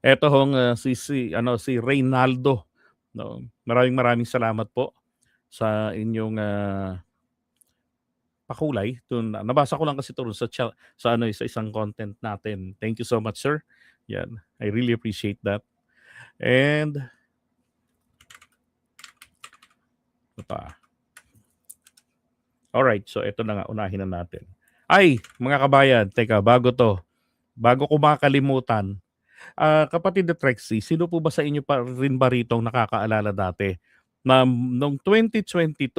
Eto hong si Reynaldo, no. Maraming salamat po sa inyong pakulay. Nabasa ko lang kasi ito sa isang content natin. Thank you so much, sir. Yan. I really appreciate that. And ito pa. Alright, so ito na nga, unahin na natin. Ay, mga kabayan, teka, bago ko makalimutan, kapatid na Trexie, sino po ba sa inyo pa rin ba ritong nakakaalala dati na noong 2022,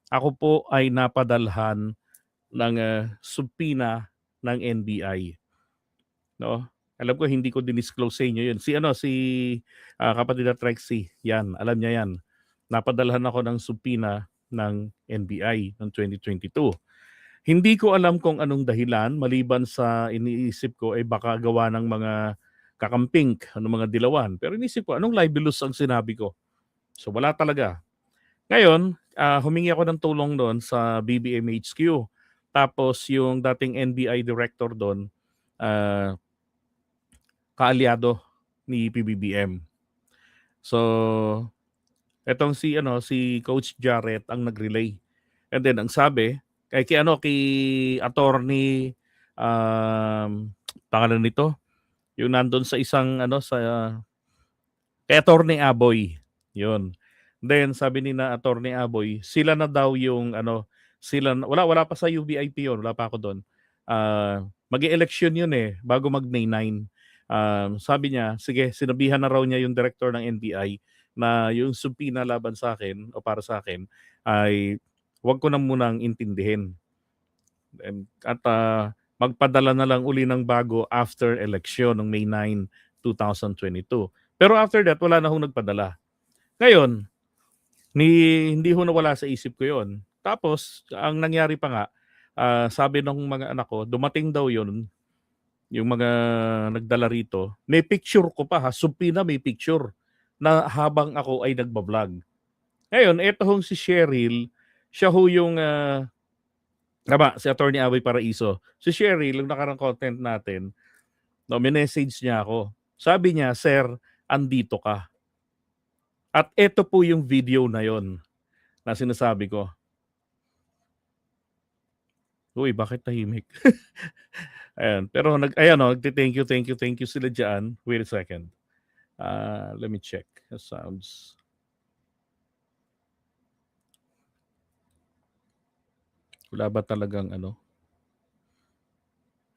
ako po ay napadalhan ng subpoena ng NBI, no? Alam ko hindi ko dinisclose sa inyo 'yun. Si kapatid na Trexie, 'yan, alam niya 'yan. Napadalhan ako ng subpoena ng NBI noong 2022. Hindi ko alam kung anong dahilan maliban sa iniisip ko ay baka gawa ng mga kakamping, ng mga dilawan. Pero iniisip ko, anong libelous ang sinabi ko? So wala talaga. Ngayon, humingi ako ng tulong doon sa BBM HQ. Tapos yung dating NBI director doon, ah, kaalyado ni PBBM. So, si Coach Jarrett ang nag-relay. And then ang sabi kay attorney pangalan nito, yung nandun sa isang kay attorney Aboy. 'Yun. Then sabi ni na attorney Aboy, sila na daw yung wala pa sa UBIP 'yun, wala pa ako doon. Mag-e-election 'yun bago mag-May 9. Sabi niya, sige, sinabihan na raw niya yung director ng NBI na yung subpoena laban sa akin o para sa akin ay wag ko na munang intindihin. At magpadala na lang uli ng bago after election ng May 9, 2022. Pero after that, wala na hong nagpadala. Ngayon, hindi ho nawala sa isip ko yon. Tapos, ang nangyari pa nga, sabi ng mga anak ko, dumating daw yon yung mga nagdala rito. May picture ko pa ha, subpoena may picture na habang ako ay nagbablog. Ngayon, eto hong si Cheryl, siya ho yung si Attorney Aboy Paraiso. Si Cheryl, yung nakarang content natin, no, minessage niya ako. Sabi niya, "Sir, andito ka." At ito po yung video na yon na sinasabi ko. Uy, bakit tahimik? Ayan. Pero thank you sila dyan. Wait a second. Let me check the sounds. Wala ba talagang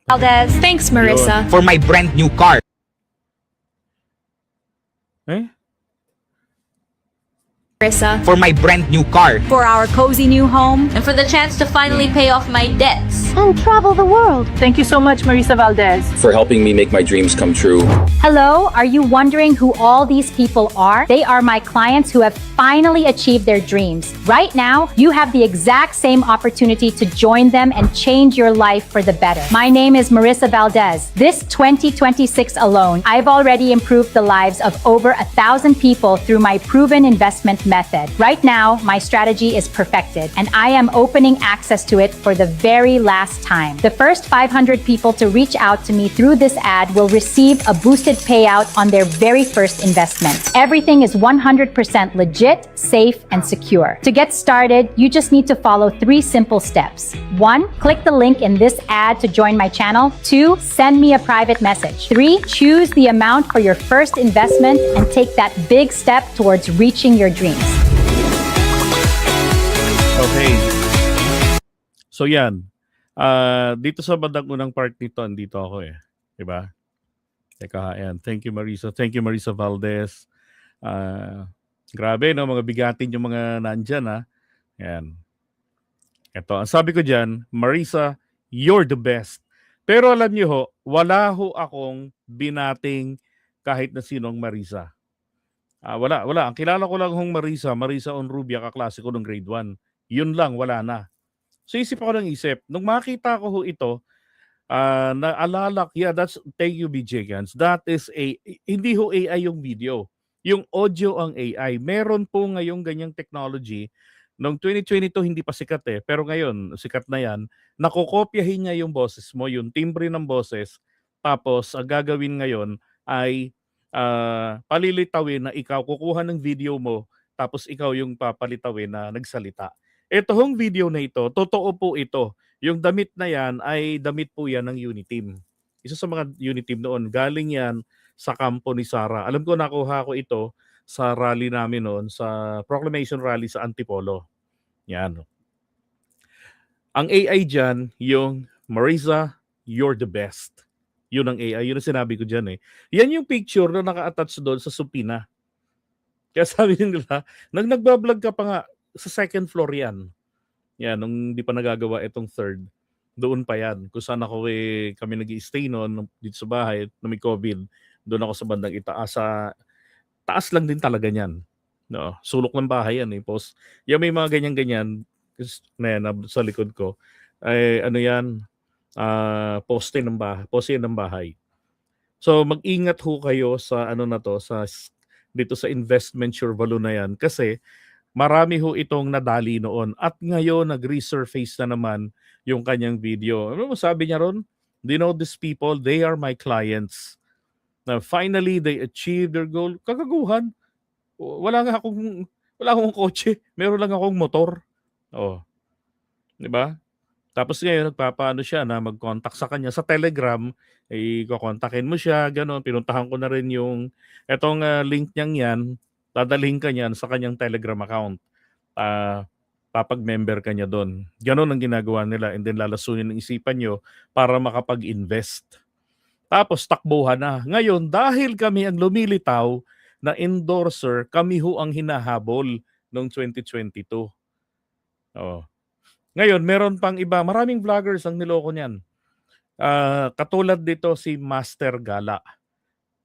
Valdez. Thanks, Marissa. For my brand new car. Marissa. For my brand new car. For our cozy new home. And for the chance to finally pay off my debts. And travel the world. Thank you so much, Marissa Valdez. For helping me make my dreams come true. Hello, are you wondering who all these people are? They are my clients who have finally achieved their dreams. Right now, you have the exact same opportunity to join them and change your life for the better. My name is Marissa Valdez. This 2026 alone, I've already improved the lives of over 1,000 people through my proven investment method. Right now, my strategy is perfected, and I am opening access to it for the very last time. The first 500 people to reach out to me through this ad will receive a boosted payout on their very first investment. Everything is 100% legit, safe, and secure. To get started, you just need to follow 3 simple steps. 1. Click the link in this ad to join my channel. 2. Send me a private message. 3. Choose the amount for your first investment and take that big step towards reaching your dreams. Okay. So yan. Dito sa bandang unang part nito, andito ako Diba? Teka, ayan. Thank you, Marissa. Thank you, Marissa Valdez. Grabe, no? Mga bigatin yung mga nandyan, ha? Ayan. Ito, ang sabi ko dyan, Marissa, you're the best. Pero alam niyo ho, wala ho akong binating kahit na sinong Marissa. Wala. Ang kilala ko lang hong Marissa Onrubia, kaklase ko nung grade 1. Yun lang, wala na. So isip ako ng isip. Nung makita ko ho ito, naalala, thank you BJ Gans. That is hindi ho AI yung video. Yung audio ang AI. Meron po ngayong ganyang technology. Noong 2022 hindi pa sikat pero ngayon sikat na yan. Nakokopyahin niya yung boses mo, yung timbre ng boses. Tapos ang gagawin ngayon ay palilitawin na ikaw kukuha ng video mo tapos ikaw yung papalitawin na nagsalita. Ito hong video na ito, totoo po ito. Yung damit na yan ay damit po yan ng Uniteam. Isa sa mga Uniteam noon, galing yan sa kampo ni Sara. Alam ko nakuha ko ito sa rally namin noon, sa proclamation rally sa Antipolo. Yan. Ang AI dyan, yung Marisa, you're the best. Yun ang AI. Yun ang sinabi ko dyan eh. Yan yung picture na naka-attach doon sa supina. Kaya sabi nila, nagbablog ka pa nga, sa second floor yan. Yan, nung di pa nagagawa itong third. Doon pa yan. Kung saan ako kami nag-i-stay noon dito sa bahay na may COVID. Doon ako sa bandang itaas. Sa taas lang din talaga niyan. No, sulok ng bahay yan eh. Yan may mga ganyan-ganyan na yan, sa likod ko. Ay, ano yan, poste ng bahay. So mag-ingat ho kayo sa ano na to, dito sa investment sure value na yan kasi marami ho itong nadali noon at ngayon nag-resurface na naman yung kanyang video. Ano mo sabi niya ron? Do you know these people? They are my clients. Na finally they achieved their goal. Kagaguhan. Wala akong kotse. Meron lang akong motor. Oh. 'Di ba? Tapos ngayon nagpapaano siya na mag-contact sa kanya sa Telegram, ko-kontakin mo siya, gano'n. Pinuntahan ko na rin yung etong link niyang 'yan, dadalhin ka niyan sa kanyang Telegram account. Papag-member ka niya doon. Gano'n ang ginagawa nila and then lalasunin ng isipan niyo para makapag-invest. Tapos takbuhan na. Ngayon, dahil kami ang lumilitaw na endorser, kami ho ang hinahabol noong 2022. Oh. Ngayon, meron pang iba. Maraming vloggers ang niloko niyan. Katulad dito si Master Gala.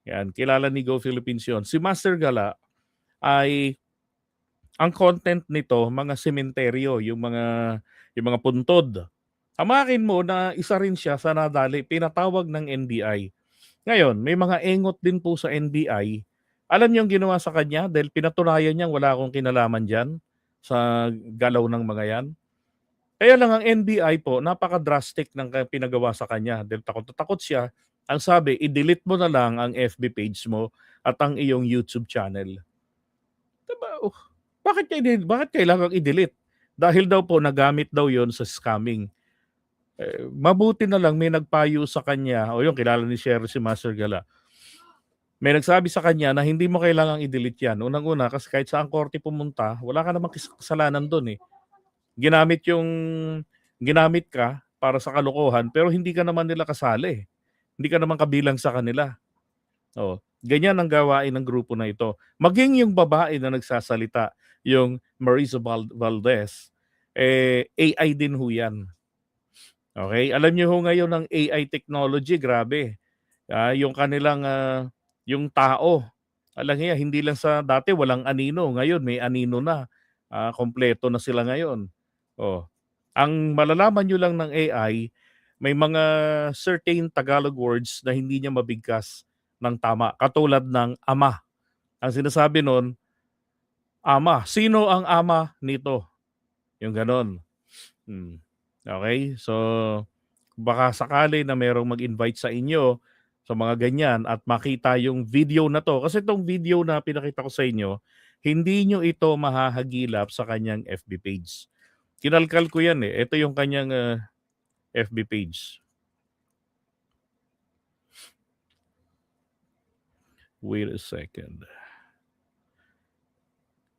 Yan, kilala ni Go Philippines yun. Si Master Gala ay ang content nito, mga sementeryo, yung mga puntod. Amakin mo na isa rin siya sa nadali, pinatawag ng NBI. Ngayon, may mga engot din po sa NBI. Alam niyo yung ginawa sa kanya dahil pinatunayan niyang wala akong kinalaman dyan sa galaw ng mga yan. Kaya lang ang NBI po, napaka-drastic ng pinagawa sa kanya. Dahil takot siya. Ang sabi, i-delete mo na lang ang FB page mo at ang iyong YouTube channel. Diba? Bakit kailangang i-delete? Dahil daw po, nagamit daw yon sa scamming. Mabuti na lang may nagpayo sa kanya. O yung kilala ni Sherry si Master Gala. May nagsabi sa kanya na hindi mo kailangang i-delete yan. Unang-una, kasi kahit saan korte pumunta, wala ka namang kasalanan doon eh. Ginamit ka para sa kalokohan pero hindi ka naman nila kasali. Hindi ka naman kabilang sa kanila. Oh, ganyan ang gawain ng grupo na ito. Maging yung babae na nagsasalita, yung Marisa Valdez, AI din ho yan. Okay? Alam niyo ho ngayon ng AI technology, grabe. Yung kanilang, yung tao, alam niya, hindi lang sa dati walang anino, ngayon may anino na. Kompleto na sila ngayon. Oh. Ang malalaman nyo lang ng AI, may mga certain Tagalog words na hindi niya mabigkas ng tama. Katulad ng ama. Ang sinasabi nun, ama. Sino ang ama nito? Yung ganon. Okay? So, baka sakali na merong mag-invite sa inyo sa mga ganyan at makita yung video na to. Kasi itong video na pinakita ko sa inyo, hindi nyo ito mahahagilap sa kanyang FB page. Kinalkal ko yan eh. Ito yung kanyang FB page. Wait a second.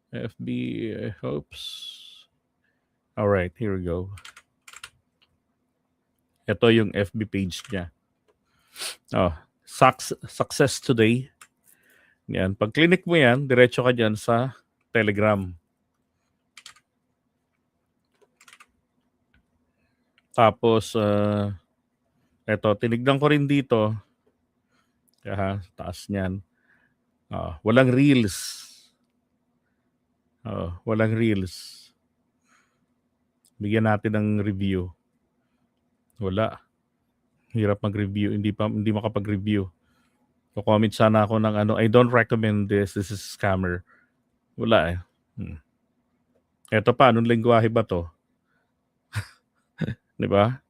FB, hopes. Alright, here we go. Ito yung FB page niya. Oh, success today. Yan. Pag click mo yan, diretso ka dyan sa Telegram. Tapos, eto, tinignan ko rin dito. Taas niyan. Walang reels. Walang reels. Bigyan natin ng review. Wala. Hirap mag-review. Hindi makapag-review. Comment sana ako ng ano, I don't recommend this. This is a scammer. Wala eh. Eto pa, anong lengguwahe ba to? Di ba?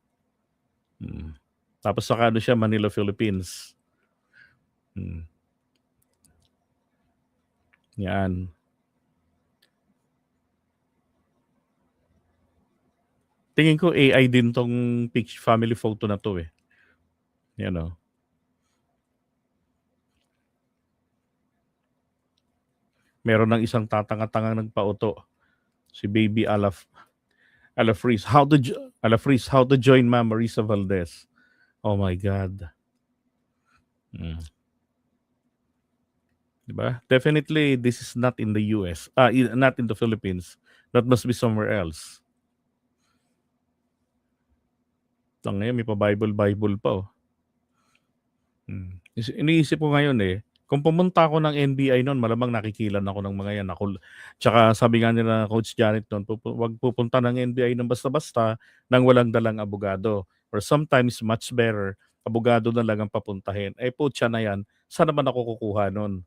Tapos saka ano siya, Manila, Philippines. Yan. Tingin ko AI din tong family photo na to eh. Yan o. Meron ng isang tatanga-tangang nagpauto. Si Baby Alafris. Alafris, how to join Ma'am Marisa Valdez. Oh my God. Diba? Definitely, this is not in the US. Not in the Philippines. That must be somewhere else. Ngayon, may pa-Bible pa oh. Iniisip ko ngayon eh, kung pumunta ako ng NBI noon, malamang nakikilan ako ng mga yan. Tsaka sabi nga nila Coach Janet noon, wag pupunta ng NBI ng basta-basta nang walang dalang abogado. Or sometimes, much better, abogado na lang ang papuntahin. Putya na yan, saan naman ako kukuha noon?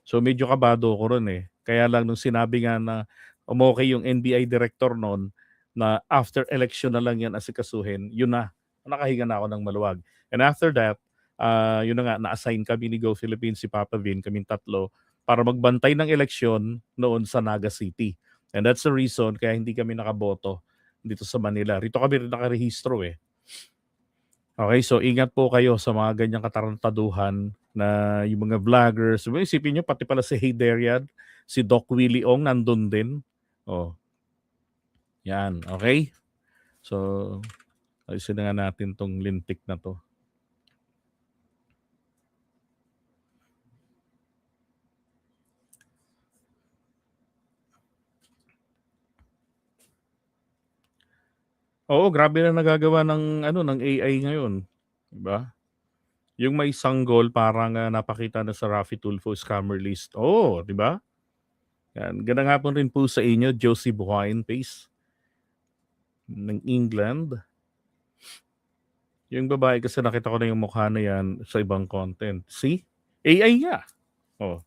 So medyo kabado ko ron eh. Kaya lang nung sinabi nga na umokay yung NBI director noon, na after election na lang yan asikasuhin, yun na. Nakahinga na ako ng maluwag. And after that, yun na nga, na-assign kami ni Go Philippines, si Papa Vin, kaming tatlo, para magbantay ng eleksyon noon sa Naga City. And that's the reason kaya hindi kami nakaboto dito sa Manila. Rito kami rin nakarehistro eh. Okay, so ingat po kayo sa mga ganyang katarantaduhan na yung mga vloggers. Isipin nyo, pati pala si Hey Derian, si Doc Willie Ong nandun din. Oh. Yan, okay? So, ayusin na nga natin tong lintik na to. Oo, grabe na nagagawa ng ng AI ngayon, 'di ba? Yung may sanggol parang napakita na sa Raffy Tulfo scammer list. Oh, 'di ba? Yan, ganda nga po rin po sa inyo, Josie Buhain Pace ng England. Yung babae kasi nakita ko na yung mukha na yan sa ibang content. See? AI nga. Oh.